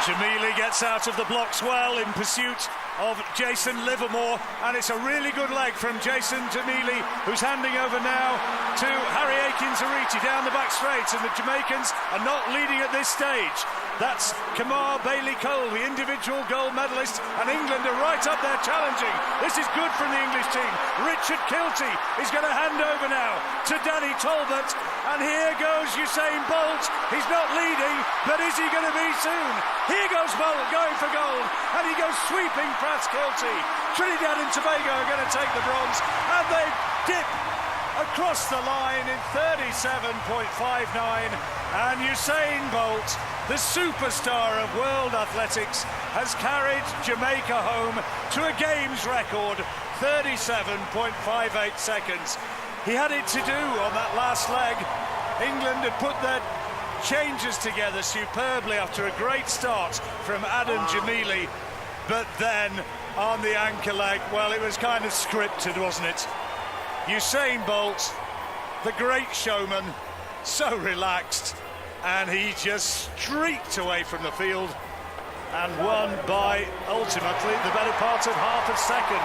Gemili gets out of the blocks well in pursuit of Jason Livermore, and it's a really good leg from Jason Gemili, who's handing over now to Harry Aikines-Aryeetey down the back straight, and the Jamaicans are not leading at this stage. That's Kemar, Bailey-Cole, the individual gold medalist, and England are right up there challenging. This is good from the English team. Richard Kilty is going to hand over now to Danny Talbot, and here goes Usain Bolt. He's not leading, but is he going to be soon? Here goes Bolt going for gold, and he goes sweeping past Kilty. Trinidad and Tobago are going to take the bronze, and they dip across the line in 37.59, and Usain Bolt, the superstar of world athletics, has carried Jamaica home to a games record 37.58 seconds. He had it to do on that last leg. England had put their changes together superbly after a great start from Adam Gemili, but then on the anchor leg, well, it was kind of scripted, wasn't it? Usain Bolt, the great showman, so relaxed, and he just streaked away from the field and won by, ultimately, the better part of half a second.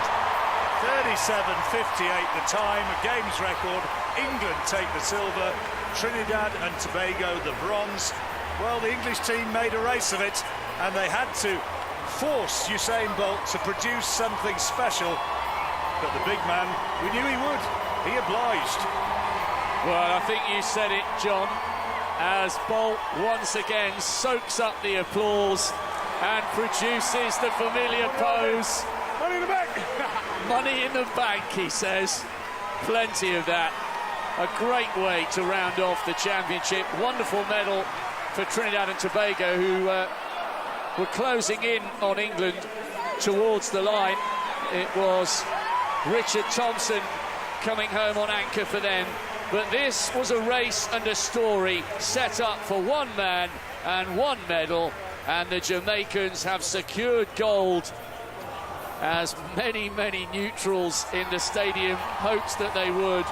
37.58 the time, a games record. England take the silver, Trinidad and Tobago the bronze. Well, the English team made a race of it, and they had to force Usain Bolt to produce something special. But the big man, we knew he would. He obliged. Well, I think you said it, John, as Bolt once again soaks up the applause and produces the familiar pose. Money in the bank! Money in the bank, he says. Plenty of that. A great way to round off the championship. Wonderful medal for Trinidad and Tobago, who were closing in on England towards the line. It was Richard Thompson coming home on anchor for them. But this was a race and a story set up for one man and one medal, and the Jamaicans have secured gold, as many neutrals in the stadium hoped that they would.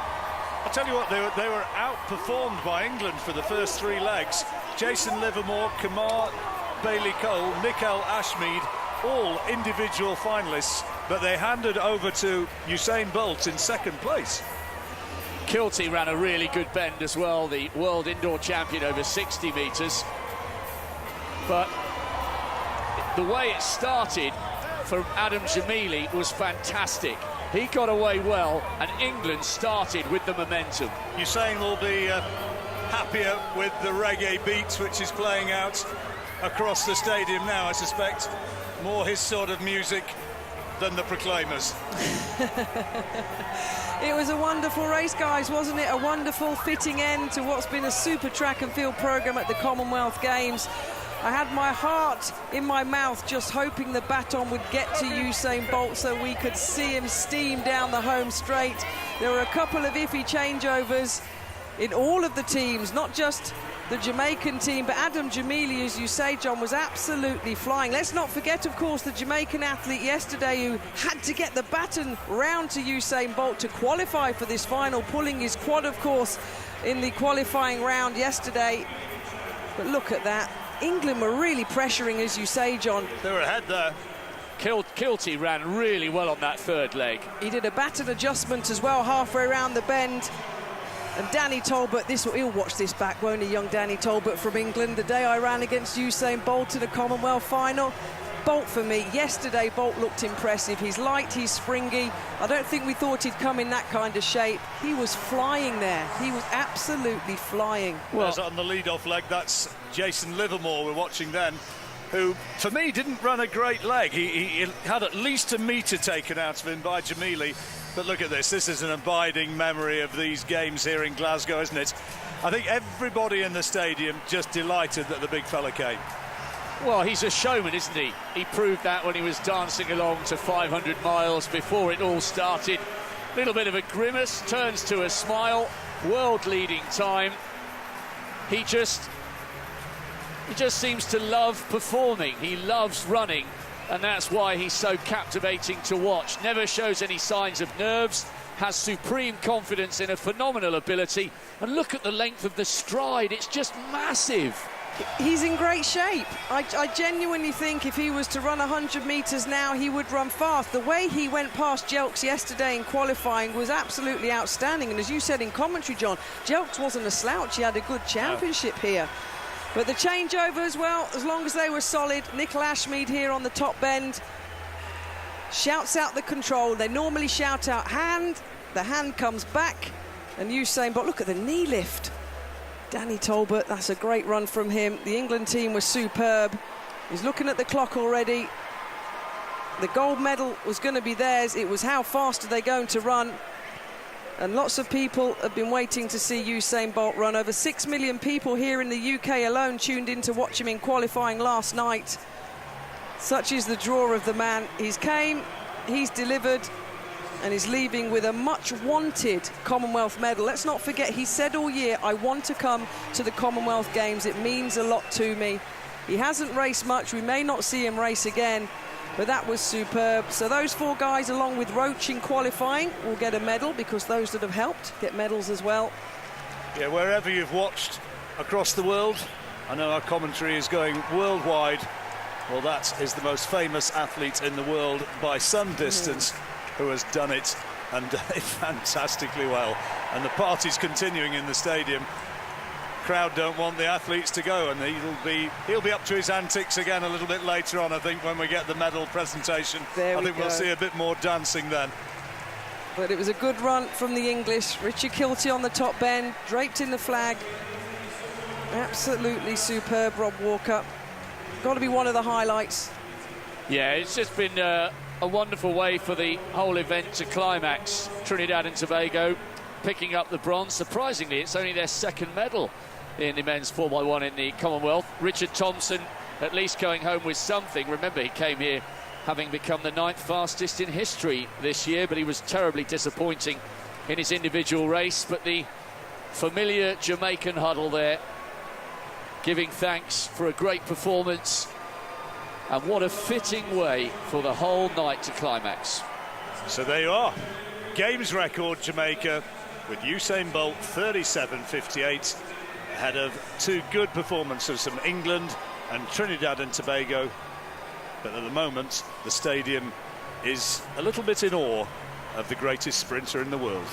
I'll tell you what, they were outperformed by England for the first three legs. Jason Livermore, Kemar, Bailey-Cole, Ashmeade, all individual finalists, but they handed over to Usain Bolt in second place. Kilty ran a really good bend as well, the world indoor champion over 60 metres. But the way it started from Adam Gemili was fantastic. He got away well, and England started with the momentum. Usain will be happier with the reggae beats which is playing out across the stadium now, I suspect. More his sort of music than the Proclaimers. It was a wonderful race, guys, wasn't it? A wonderful fitting end to what's been a super track and field programme at the Commonwealth Games. I had my heart in my mouth just hoping the baton would get to Usain Bolt so we could see him steam down the home straight. There were a couple of iffy changeovers in all of the teams, not just the Jamaican team, but Adam Gemili, as you say, John, was absolutely flying. Let's not forget, of course, the Jamaican athlete yesterday who had to get the baton round to Usain Bolt to qualify for this final, pulling his quad, of course, in the qualifying round yesterday. But look at that. England were really pressuring, as you say, John. They were ahead there. Kilty ran really well on that third leg. He did a baton adjustment as well, halfway around the bend. And Danny Talbot, he'll watch this back, won't he, young Danny Talbot from England? The day I ran against Usain Bolt in a Commonwealth final. Bolt for me. Yesterday, Bolt looked impressive. He's light, he's springy. I don't think we thought he'd come in that kind of shape. He was flying there. He was absolutely flying. Well, on the lead-off leg, that's Jason Livermore we're watching then, who, for me, didn't run a great leg. He had at least a metre taken out of him by Gemili. But look at this. This is an abiding memory of these games here in Glasgow, isn't it? I think everybody in the stadium just delighted that the big fella came. Well, he's a showman, isn't he? He proved that when he was dancing along to 500 miles before it all started. Little bit of a grimace, turns to a smile. World-leading time. He just seems to love performing. He loves running, and that's why he's so captivating to watch. Never shows any signs of nerves, has supreme confidence in a phenomenal ability, and look at the length of the stride. It's just massive. He's in great shape. I genuinely think if he was to run 100 metres now, he would run fast. The way he went past Jelks yesterday in qualifying was absolutely outstanding. And as you said in commentary, John, Jelks wasn't a slouch. He had a good championship here. But the changeover as well, as long as they were solid, Nickel Ashmeade here on the top bend shouts out the control. They normally shout out hand. The hand comes back. And Usain Bolt, look at the knee lift. Danny Talbot, that's a great run from him. The England team was superb. He's looking at the clock already. The gold medal was going to be theirs. It was how fast are they going to run? And lots of people have been waiting to see Usain Bolt run. Over 6 million people here in the UK alone tuned in to watch him in qualifying last night. Such is the draw of the man. He's came, he's delivered, and is leaving with a much-wanted Commonwealth medal. Let's not forget, he said all year, I want to come to the Commonwealth Games. It means a lot to me. He hasn't raced much. We may not see him race again, but that was superb. So those 4 guys, along with Roach in qualifying, will get a medal, because those that have helped get medals as well. Yeah, wherever you've watched across the world, I know our commentary is going worldwide. Well, that is the most famous athlete in the world by some distance, who has done it, and done it fantastically well. And the party's continuing in the stadium. Crowd don't want the athletes to go, and he'll be up to his antics again a little bit later on, I think, when we get the medal presentation. I think we'll see a bit more dancing then. But it was a good run from the English. Richard Kilty on the top bend, draped in the flag. Absolutely superb, Rob Walker. Got to be one of the highlights. Yeah, it's just been a wonderful way for the whole event to climax. Trinidad and Tobago picking up the bronze. Surprisingly, it's only their second medal in the men's 4x1 in the Commonwealth. Richard Thompson at least going home with something. Remember, he came here having become the 9th fastest in history this year, but he was terribly disappointing in his individual race. But the familiar Jamaican huddle there, giving thanks for a great performance. And what a fitting way for the whole night to climax. So there you are. Games record, Jamaica, with Usain Bolt 37.58, ahead of 2 good performances from England and Trinidad and Tobago. But at the moment, the stadium is a little bit in awe of the greatest sprinter in the world.